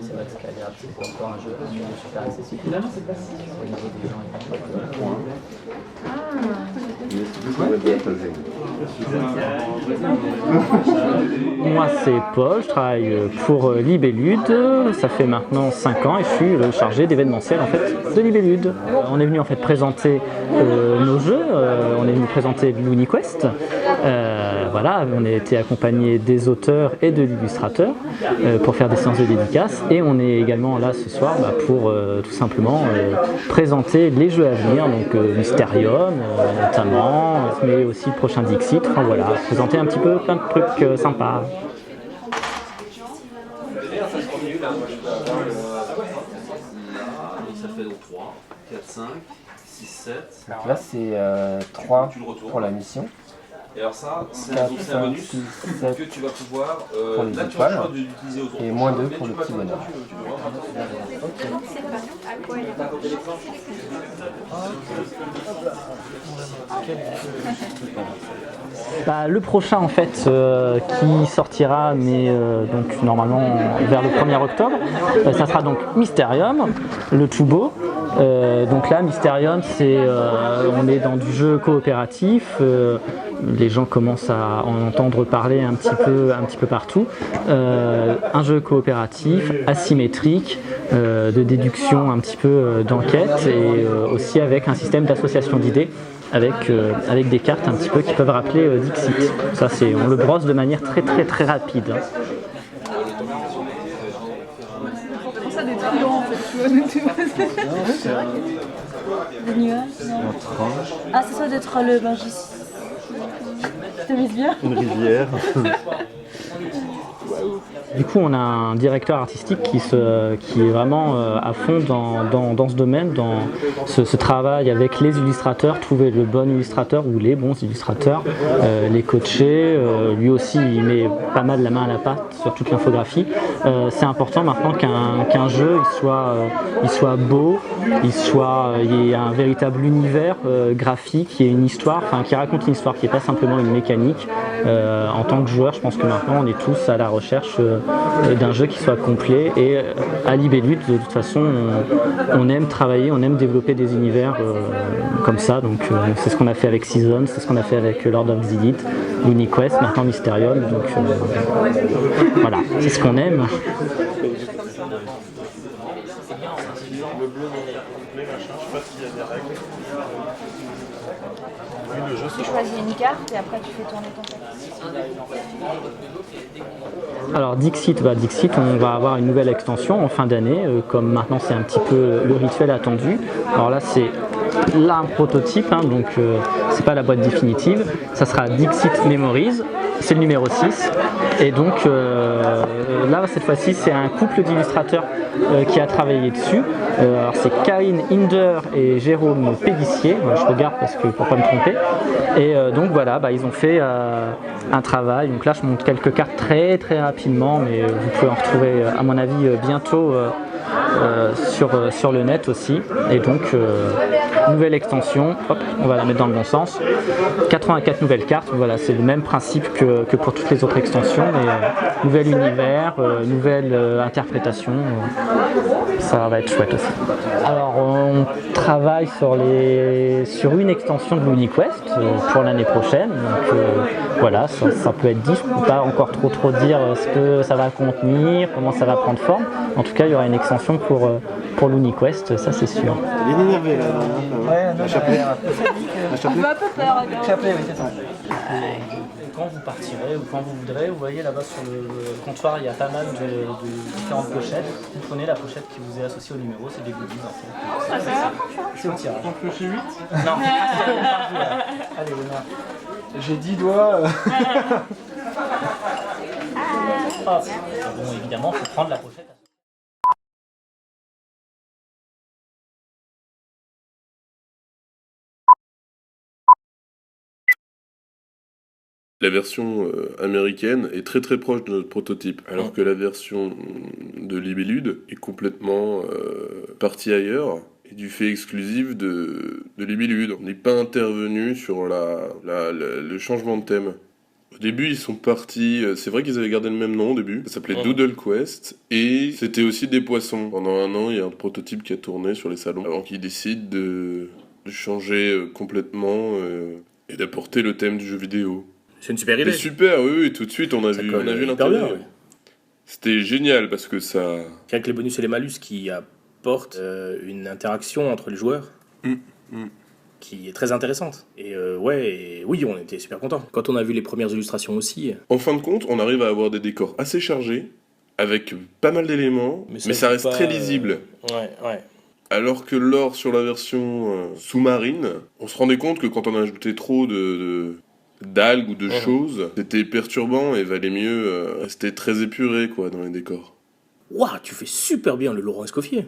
C'est vrai que Skyrim, c'est encore un jeu super accessible. Au niveau des gens, il n'y a pas de points. Moi c'est Paul, je travaille pour Libellude, ça fait maintenant 5 ans et je suis le chargé d'événementiel en fait de Libellude. On est venu en fait présenter nos jeux, on est venu présenter LuniQuest. Voilà, on a été accompagné des auteurs et de l'illustrateur pour faire des séances de dédicaces et on est également là ce soir pour tout simplement présenter les jeux à venir, donc Mysterium notamment, mais aussi le prochain Dixit, enfin voilà, présenter un petit peu plein de trucs sympas. Ça fait donc 3, 4, 5, 6, 7. Donc là c'est 3 pour la mission. Et alors ça, c'est 4, un 5, bonus 6, 7 que tu vas pouvoir pour les là, tu étoiles vas d'utiliser autour. et moins 2 pour le petit bonheur. Le prochain en fait qui sortira mais donc normalement vers le 1er octobre, ça sera donc Mysterium, le tout beau. Donc là Mysterium c'est on est dans du jeu coopératif, les gens commencent à en entendre parler un petit peu partout. Un jeu coopératif, asymétrique, de déduction un petit peu d'enquête et aussi avec un système d'association d'idées. Avec des cartes un petit peu qui peuvent rappeler Dixit. Ça, on le brosse de manière très rapide. C'est ça des trucs en fait, tu vois. Des nuages. Ah, c'est ça d'être le magicien. Tu t'amuses bien? Une rivière. Du coup, on a un directeur artistique qui est vraiment à fond dans ce domaine, dans ce travail avec les illustrateurs, trouver le bon illustrateur ou les bons illustrateurs, les coacher. Lui aussi, il met pas mal la main à la pâte sur toute l'infographie. C'est important maintenant qu'un jeu il soit beau, il y ait un véritable univers graphique, il y ait une histoire, qui raconte une histoire, qui n'est pas simplement une mécanique. En tant que joueur, je pense que maintenant on est tous à la recherche d'un jeu qui soit complet et à Libellude de toute façon on aime travailler, on aime développer des univers comme ça, donc c'est ce qu'on a fait avec Season, c'est ce qu'on a fait avec Lord of the Elite, LuniQuest, maintenant Mysterium, donc voilà, c'est ce qu'on aime. Tu choisis une carte et après tu fais tourner ton texte. Alors Dixit, on va avoir une nouvelle extension en fin d'année, comme maintenant c'est un petit peu le rituel attendu. Alors là c'est là un prototype, donc c'est pas la boîte définitive. Ça sera Dixit Memories, c'est le numéro 6. Et donc là cette fois-ci c'est un couple d'illustrateurs qui a travaillé dessus. Alors c'est Karine Hinder et Jérôme Pédissier, je regarde parce que pour pas me tromper. Et donc voilà, ils ont fait un travail. Donc là je montre quelques cartes très rapidement, mais vous pouvez en retrouver à mon avis bientôt sur le net aussi. Et donc nouvelle extension, hop, on va la mettre dans le bon sens. 84 nouvelles cartes, voilà, c'est le même principe que pour toutes les autres extensions, mais nouvel univers, nouvelle interprétation, ça va être chouette aussi. Alors on travaille sur une extension de LuniQuest pour l'année prochaine, donc voilà, ça peut être dit, je ne peux pas encore trop dire ce que ça va contenir, comment ça va prendre forme. En tout cas, il y aura une extension pour LuniQuest, ça c'est sûr. Elle est énervée là. Ouais, non, Chapelet. On fait un peu peur. Chapelet, oui, c'est ça. Quand vous partirez ou quand vous voudrez, vous voyez là-bas sur le comptoir, il y a pas mal de différentes pochettes. Vous prenez la pochette qui vous est associée au numéro, c'est des goodies en fait. C'est au tirage. On chez 8. Non, allez, Léonard. J'ai 10 doigts. Bon, évidemment, il faut prendre la pochette. La version américaine est très proche de notre prototype, alors que la version de Libellude est complètement partie ailleurs et du fait exclusif de Libellude. On n'est pas intervenu sur le changement de thème Au début, ils sont partis. C'est vrai qu'ils avaient gardé le même nom au début. Ça s'appelait Doodle Quest. Et c'était aussi des poissons. Pendant un an, il y a un prototype qui a tourné sur les salons avant qu'ils décident de changer complètement et d'apporter le thème du jeu vidéo. C'est une super idée. Mais super, oui, tout de suite, on a vu hyper bien, l'intérêt. ouais. C'était génial parce que ça. Avec les bonus et les malus qui apportent une interaction entre les joueurs. Qui est très intéressante. Et oui, on était super contents. Quand on a vu les premières illustrations aussi. En fin de compte, on arrive à avoir des décors assez chargés, avec pas mal d'éléments, mais ça reste très lisible. Ouais. Alors que lors sur la version sous-marine, on se rendait compte que quand on ajoutait trop d'algues ou de choses, c'était perturbant et valait mieux rester très épuré quoi dans les décors. Waouh, tu fais super bien le Laurent Escoffier.